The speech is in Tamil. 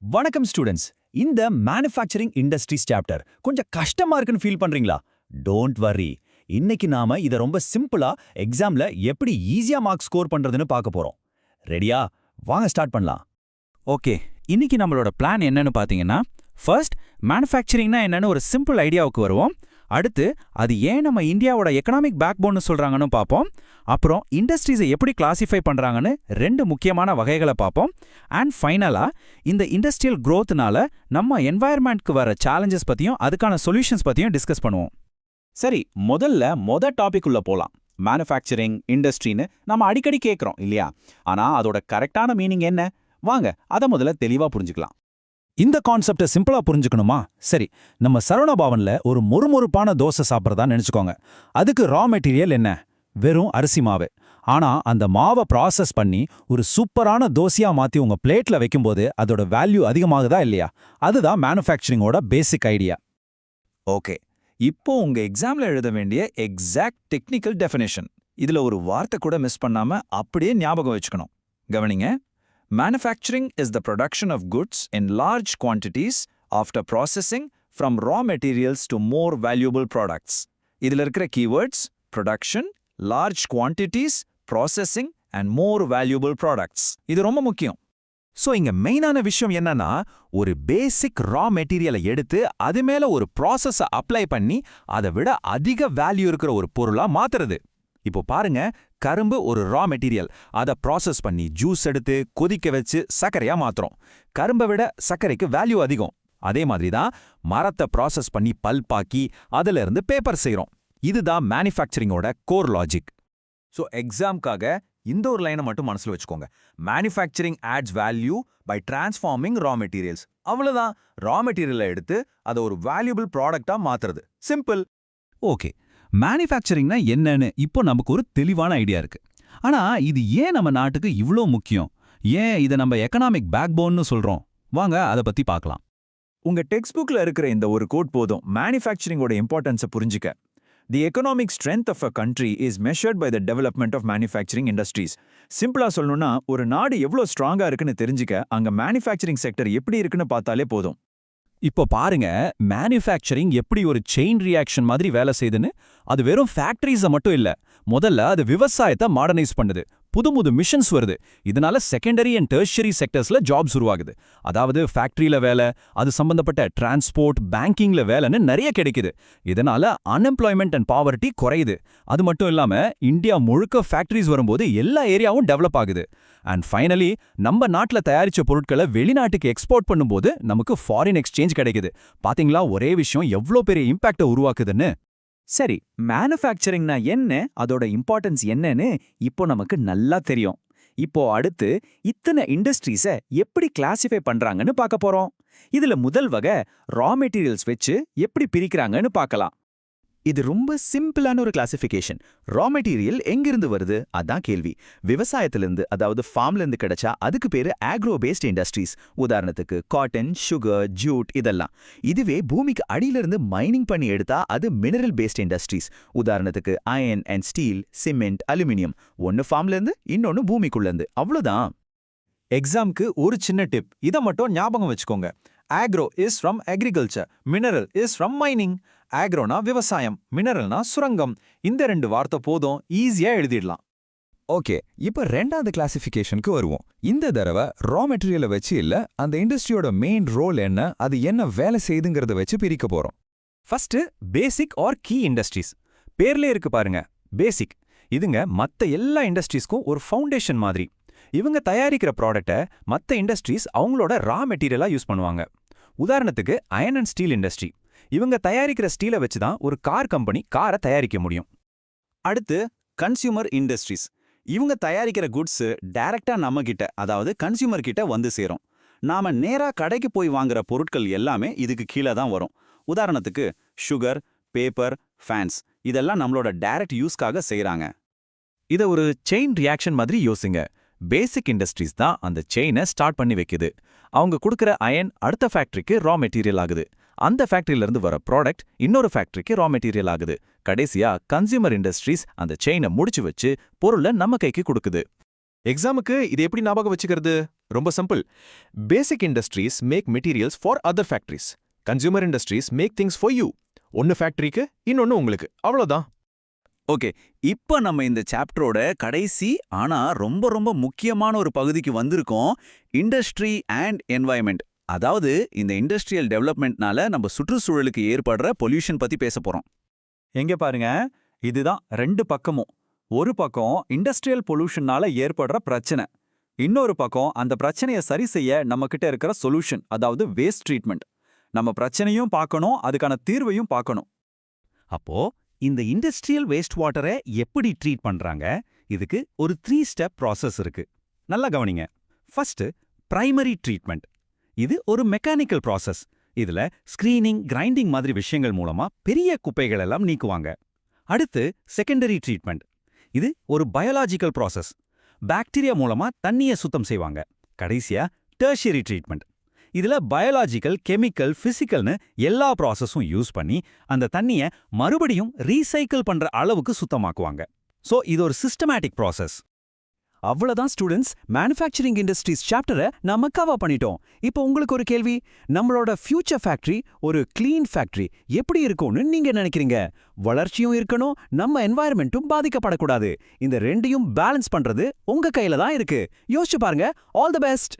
வணக்கம் ஸ்டூடெண்ட்ஸ். இந்த மேனுஃபேக்சரிங் இண்டஸ்ட்ரீஸ் சாப்டர் கொஞ்சம் கஷ்டமா இருக்குன்னு ஃபீல் பண்றீங்களா? Don't worry. இன்னைக்கு நாம இத ரொம்ப சிம்பிளா எக்ஸாம்ல எப்படி ஈஸியா மார்க் ஸ்கோர் பண்றதுன்னு பார்க்க போறோம். ரெடியா? வாங்க ஸ்டார்ட் பண்ணலாம். ஓகே, இன்னைக்கு நம்மளோட பிளான் என்னன்னு பாத்தீங்கன்னா, ஃபர்ஸ்ட் மேனுஃபேக்சரிங்னா என்னன்னு ஒரு சிம்பிள் ஐடியாவுக்கு வருவோம். அடுத்து அது ஏன் நம்ம இந்தியாவோட எக்கனாமிக் பேக்போன்னு சொல்றாங்கன்னு பார்ப்போம். அப்புறம் இண்டஸ்ட்ரீஸை எப்படி கிளாசிஃபை பண்றாங்கன்னு ரெண்டு முக்கியமான வகைகளை பார்ப்போம். அண்ட் ஃபைனலா இந்த இண்டஸ்ட்ரியல் growthனால நம்ம என்வாயர்மெண்ட்க்கு வர சேலஞ்சஸ் பத்தியும் அதுக்கான சொல்யூஷன்ஸ் பத்தியும் டிஸ்கஸ் பண்ணுவோம். சரி, மொத டாபிக் உள்ள போலாம். மேனுஃபேக்சரிங் இண்டஸ்ட்ரின்னு நம்ம அடிக்கடி கேட்குறோம் இல்லையா? ஆனா அதோட கரெக்டான மீனிங் என்ன? வாங்க அதை முதல்ல தெளிவா புரிஞ்சுக்கலாம். இந்த கான்செப்டை சிம்பிளா புரிஞ்சுக்கணுமா? சரி, நம்ம சரவண பவன்ல ஒரு மொறுமொறுப்பான தோசை சாப்பிட்றதா நினைச்சுக்கோங்க. அதுக்கு ரா மெட்டீரியல் என்ன? வெறும் அரிசி மாவு. ஆனா அந்த மாவை ப்ராசஸ் பண்ணி ஒரு சூப்பரான தோசையா மாத்தி உங்க பிளேட்ல வைக்கும்போது அதோட வேல்யூ அதிகமாகுதா இல்லையா? அதுதான் மேனுஃபேக்சரிங்கோட பேசிக் ஐடியா. ஓகே, இப்போ உங்க எக்ஸாம்ல எழுத வேண்டிய எக்ஸாக்ட் டெக்னிக்கல் டெஃபினேஷன். இதுல ஒரு வார்த்தை கூட மிஸ் பண்ணாம அப்படியே ஞாபகம் வச்சுக்கணும். கவனிங்க. Manufacturing is the production of goods in large quantities after processing from raw materials to more valuable products. இதில் இருக்கிற keywords production, large quantities, processing and more valuable products. இது ரொம்ப முக்கியம். ஸோ இங்க மெயினான விஷயம் என்னன்னா, ஒரு பேசிக் ரா மெட்டீரியலை எடுத்து அது மேல ஒரு ப்ராசஸை அப்ளை பண்ணி அதை விட அதிக வேல்யூ இருக்கிற ஒரு பொருளா மாத்துறது. இப்போ பாருங்க, கரும்பு ஒரு ரா மெட்டீரியல். அதை ப்ராசஸ் பண்ணி ஜூஸ் எடுத்து கொதிக்க வச்சு சர்க்கரையா மாத்துறோம். கரும்பை விட சர்க்கரைக்கு வேல்யூ அதிகம். அதே மாதிரி தான் மரத்தை ப்ராசஸ் பண்ணி பல்பாக்கி அதுல இருந்து பேப்பர் செய்றோம். இதுதான் மேனுஃபேக்சரிங்கோட கோர் லாஜிக். ஸோ எக்ஸாம்காக இந்த ஒரு லைனை மட்டும் மனசுல வச்சுக்கோங்க. Manufacturing adds value by transforming raw materials. அவ்வளவுதான். ரா மெட்டீரியலை எடுத்து அதை ஒரு வேல்யூபிள் ப்ராடக்டா மாத்துறது. சிம்பிள். ஓகே, மேனுஃபேக்சரிங்னா என்னன்னு இப்போ நமக்கு ஒரு தெளிவான ஐடியா இருக்கு. ஆனா இது ஏன் நம்ம நாட்டுக்கு இவ்ளோ முக்கியம்? ஏன் இதை நம்ம எக்கனாமிக் பேக்போன்னு சொல்றோம்? வாங்க அதை பத்தி பார்க்கலாம். உங்க டெக்ஸ்ட் புக்ல இருக்கிற இந்த ஒரு கோட் போதும் மேனுஃபேக்சரிங்கோட இம்பார்ட்டன்ஸை புரிஞ்சுக்க. The economic strength of a country is measured by the development of manufacturing industries. சிம்பிளா சொல்லணும்னா, ஒரு நாடு எவ்வளோ ஸ்ட்ராங்கா இருக்குன்னு தெரிஞ்சுக்க அங்க மேனுஃபேக்சரிங் செக்டர் எப்படி இருக்குன்னு பார்த்தாலே போதும். இப்போ பாருங்க, மேனுஃபேக்சரிங் எப்படி ஒரு செயின் ரியாக்ஷன் மாதிரி வேலை செய்யுதுன்னு. அது வெறும் ஃபேக்டரிஸை மட்டும் இல்ல, முதல்ல அது விவசாயத்தை மாடர்னைஸ் பண்ணுது. புது மிஷன்ஸ் வருது. இதனால செகண்டரி அண்ட் டெர்ஷரி செக்டர்ஸ்ல ஜாப்ஸ் உருவாகுது. அதாவது ஃபேக்டரியில வேலை, அது சம்பந்தப்பட்ட டிரான்ஸ்போர்ட், பேங்கிங்ல வேலைன்னு நிறைய கிடைக்குது. இதனால அன்எம்ப்ளாய்மெண்ட் அண்ட் பாவர்ட்டி குறையுது. அது மட்டும் இல்லாம இந்தியா முழுக்க ஃபேக்டரிஸ் வரும்போது எல்லா ஏரியாவும் டெவலப் ஆகுது. அண்ட் ஃபைனலி நம்ம நாட்டுல தயாரிச்ச பொருட்களை வெளிநாட்டுக்கு எக்ஸ்போர்ட் பண்ணும்போது நமக்கு ஃபாரின் எக்ஸ்சேஞ்ச் கிடைக்குது. பாத்தீங்களா ஒரே விஷயம் எவ்வளோ பெரிய இம்பாக்டை உருவாக்குதுன்னு. சரி, மேனுஃபேக்சரிங்னா என்ன, அதோட இம்பார்ட்டன்ஸ் என்னன்னு இப்போ நமக்கு நல்லா தெரியும். இப்போ அடுத்து இத்தனை இண்டஸ்ட்ரீஸை எப்படி கிளாசிஃபை பண்றாங்கன்னு பார்க்க போறோம். இதுல முதல் வகை ரா மெட்டீரியல்ஸ் வச்சு எப்படி பிரிக்கிறாங்கன்னு பார்க்கலாம். இது ரொம்ப சிம்பிளான ஒரு கிளாசிஃபிகேஷன். ரா மெட்டீரியல் எங்கிருந்து வருது அதான் கேள்வி. விவசாயத்திலிருந்து, அதாவது ஃபார்ம்லேருந்து கிடைச்சா அதுக்கு பேரு ஆக்ரோ பேஸ்ட் இண்டஸ்ட்ரீஸ். உதாரணத்துக்கு காட்டன், சுகர், ஜூட் இதெல்லாம். இதுவே பூமிக்கு அடியிலிருந்து மைனிங் பண்ணி எடுத்தா அது மினரல் பேஸ்ட் இண்டஸ்ட்ரீஸ். உதாரணத்துக்கு iron and steel, cement, aluminium. ஒன்னு ஃபார்ம்லேருந்து, இன்னொன்னு பூமிக்குள்ளேருந்து. அவ்வளோதான். எக்ஸாம்க்கு ஒரு சின்ன டிப், இதை மட்டும் ஞாபகம் வச்சுக்கோங்க. Agro is from agriculture, mineral is from mining. ஆக்ரோனா விவசாயம், மினரல்னா சுரங்கம். இந்த ரெண்டு வார்த்தை போதும், ஈஸியா எழுதிடலாம். ஓகே, இப்போ ரெண்டாவது கிளாசிஃபிகேஷனுக்கு வருவோம். இந்த தடவை ரா மெட்டீரியலை வச்சு இல்ல, அந்த இண்டஸ்ட்ரியோட மெயின் ரோல் என்ன, அது என்ன வேலை செய்யுதுங்கிறத வச்சு பிரிக்க போறோம். First basic are key industries. பேர்லே இருக்கு பாருங்க, பேசிக். இதுங்க மத்த எல்லா இண்டஸ்ட்ரீஸ்க்கும் ஒரு ஃபவுண்டேஷன் மாதிரி. இவங்க தயாரிக்கிற ப்ராடக்ட்டை மத்த இண்டஸ்ட்ரீஸ் அவங்களோட ரா மெட்டீரியலா யூஸ் பண்ணுவாங்க. உதாரணத்துக்கு அயன் அண்ட் ஸ்டீல் இண்டஸ்ட்ரி. இவங்க தயாரிக்கிற ஸ்டீலை வச்சு தான் ஒரு கார் கம்பெனி காரை தயாரிக்க முடியும். அடுத்து கன்சியூமர் இண்டஸ்ட்ரீஸ். இவங்க தயாரிக்கிற குட்ஸ் டைரக்டா நம்ம கிட்ட, அதாவது கன்சியூமர் கிட்ட வந்து சேரும். நாம நேரா கடைக்கு போய் வாங்குற பொருட்கள் எல்லாமே இதுக்கு கீழே தான் வரும். உதாரணத்துக்கு சுகர், பேப்பர், ஃபேன்ஸ் இதெல்லாம் நம்மளோட டைரக்ட் யூஸ்க்காக செய்றாங்க. இதை ஒரு செயின் ரியாக்ஷன் மாதிரி யோசிங்க. பேசிக் இண்டஸ்ட்ரீஸ் தான் அந்த செயினை ஸ்டார்ட் பண்ணி வைக்குது. அவங்க கொடுக்குற அயன் அடுத்த ஃபேக்டரிக்கு ரா மெட்டீரியல் ஆகுது. அந்த ஃபேக்டரியிலிருந்து வர ப்ராடக்ட் இன்னொரு ஃபேக்டரிக்கு ரா மெட்டீரியல் ஆகுது. கடைசியா கன்சியூமர் இண்டஸ்ட்ரீஸ் அந்த செயினை முடிச்சு வச்சு பொருளை நம்ம கைக்கு கொடுக்குது. எக்ஸாமுக்கு இது எப்படி ஞாபகம் வச்சுக்கிறது? ரொம்ப simple. Basic industries make materials for other factories. Consumer industries make things for you. ஒன்னு ஃபேக்டரிக்கு, இன்னொன்னு உங்களுக்கு. அவ்வளவுதான். ஓகே, இப்ப நம்ம இந்த சாப்டரோட கடைசி ஆனா ரொம்ப ரொம்ப முக்கியமான ஒரு பகுதிக்கு வந்திருக்கோம். Industry and environment. அதாவது இந்த இண்டஸ்ட்ரியல் டெவலப்மெண்ட்னால நம்ம சுற்றுச்சூழலுக்கு ஏற்படுற பொல்யூஷன் பத்தி பேச போறோம். எங்க பாருங்க, இதுதான் ரெண்டு பக்கமும். ஒரு பக்கம் இண்டஸ்ட்ரியல் பொல்யூஷன்னால ஏற்படுற பிரச்சனை, இன்னொரு பக்கம் அந்த பிரச்சனையை சரி செய்ய நம்மகிட்ட இருக்கிற சொல்யூஷன், அதாவது வேஸ்ட் ட்ரீட்மெண்ட். நம்ம பிரச்சனையும் பார்க்கணும், அதுக்கான தீர்வையும் பார்க்கணும். அப்போ இந்த இண்டஸ்ட்ரியல் வேஸ்ட் வாட்டரை எப்படி ட்ரீட் பண்றாங்க? இதுக்கு ஒரு 3 ஸ்டெப் ப்ராசஸ் இருக்கு. நல்லா கவனிங்க. First, primary treatment. இது ஒரு மெக்கானிக்கல் ப்ராசஸ். இதுல ஸ்கிரீனிங், கிரைண்டிங் மாதிரி விஷயங்கள் மூலமா பெரிய குப்பைகள் எல்லாம் நீக்குவாங்க. அடுத்து செகண்டரி ட்ரீட்மெண்ட். இது ஒரு பயாலாஜிக்கல் ப்ராசஸ். பாக்டீரியா மூலமா தண்ணியை சுத்தம் செய்வாங்க. கடைசியா டெர்ஷியரி ட்ரீட்மெண்ட். இதுல பயாலாஜிக்கல், கெமிக்கல், பிசிக்கல்னு எல்லா ப்ராசஸும் யூஸ் பண்ணி அந்த தண்ணியை மறுபடியும் ரீசைக்கிள் பண்ற அளவுக்கு சுத்தமாக்குவாங்க. சோ இது ஒரு சிஸ்டமேட்டிக் ப்ராசஸ். அவ்வளவுதான் ஸ்டூடெண்ட்ஸ், மேனுஃபேக்சரிங் இண்டஸ்ட்ரீஸ் சாப்டரை நம்ம கவர் பண்ணிட்டோம். இப்போ உங்களுக்கு ஒரு கேள்வி, நம்மளோட ஃபியூச்சர் ஃபேக்டரி, ஒரு கிளீன் ஃபேக்டரி எப்படி இருக்கும்னு நீங்க நினைக்கிறீங்க? வளர்ச்சியும் இருக்கணும், நம்ம என்வாயர்மெண்ட்டும் பாதிக்கப்படக்கூடாது. இந்த ரெண்டையும் பேலன்ஸ் பண்றது உங்க கையில தான் இருக்கு. யோசிச்சு பாருங்க. All the best.